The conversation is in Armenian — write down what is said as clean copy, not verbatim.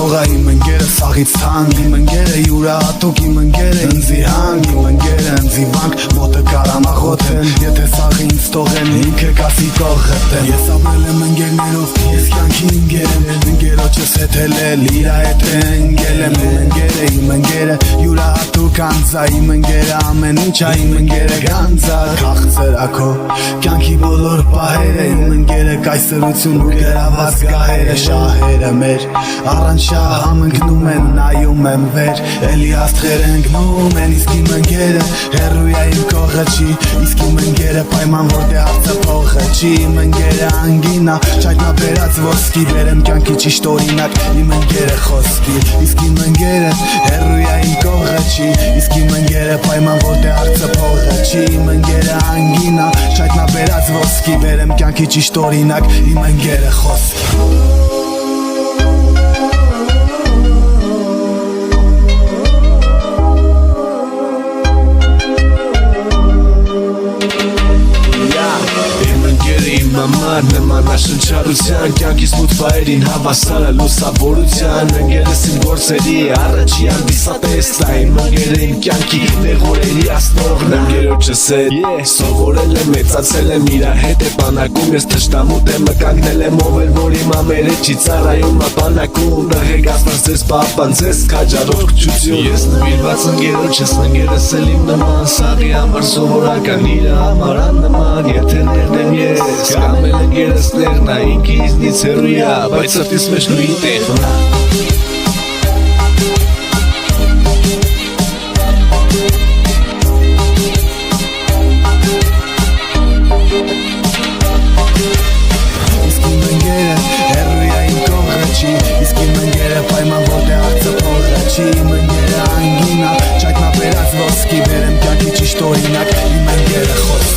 թողա իմ ընկերը սաղից թանկ, իմ ընկերը յուրահատուկ, իմ ընկերը ինձի հանք, իմ ընկերը ինձի վանք, մոտը կարամախոթեն, եթե սաղը ինձ թողեն, ինքը կասի կողղտեն։ Ես ապրել եմ ընկերներով, ես կյանքի ընկերոջս հետ հելել, իրա հետ ընկել եմ, իմ ընկերը յուրահատուկ անձա, իմ ընկերը ամեն ինչա, իմ ընկերը գանձա, քաղցրակո կյանքի բոլոր պահերը, իմ ընկերը կայսրություն ու գրաված գահերը, շահերը մեր առանց շահ համընկնում են, նայում եմ վեր, էլի աստղերը ընկնում են, իսկ իմ ընկերը հեռույա իմ կողը չի, իսկ իմ ընկերը պայման որ դե հարցը փողը չի, իմ ընկերը անգինա, չայտնա բերած ոսկի, բերեմ կյանքի ճիշտ օրինակ, իմ ընկերը խոսքի, իսկ իմ ընկերը հեռույա իմ կողը չի, իսկ իմ ընկերը պայման որ դե հարցը փողը չի, իմ ընկերը անգինա, չայտնա բերած ոսկի, բերեմ կյանքի ճիշտ օրինակ, իմ ընկերը խոսքի։ Մամար նմանաշնչառության կյանքիս մութ վայրին հավասարը լուսավորության ընկերս իմ գործերի առաջի հանդիսատեսն է իմ ընկերը իմ կյանքի նեղորերի ասնողն է ընկերոջս հետ սովորել եմ մեծացել եմ իրա հետ է բանակում ես թշնամուտ եմ կանգնել եմ ով էր որ իմ ամերը չի ծառայում ապանակում նղեկացված ձեզ պապան ձեզ քաջառողջություն ես նվիրված ընկերոջս ընկերս էլ իմ նման սաղի համար սովորական իրա համար աննման եթերներն եմ ես Կամ էլ ընկերս ներնա ինքի իզնից հեռույա բայց սրտիս մեջ նույն տեղն է Իսկ իմ ընկերը հեռույա իմ կողը չի, իսկ իմ ընկերը պայման որ դե հարցը փողը չի, իմ ընկերը անգինա, չայտնա բերած ոսկի, բերեմ կյանքի ճիշտ օրինակ, իմ ընկերը խոսք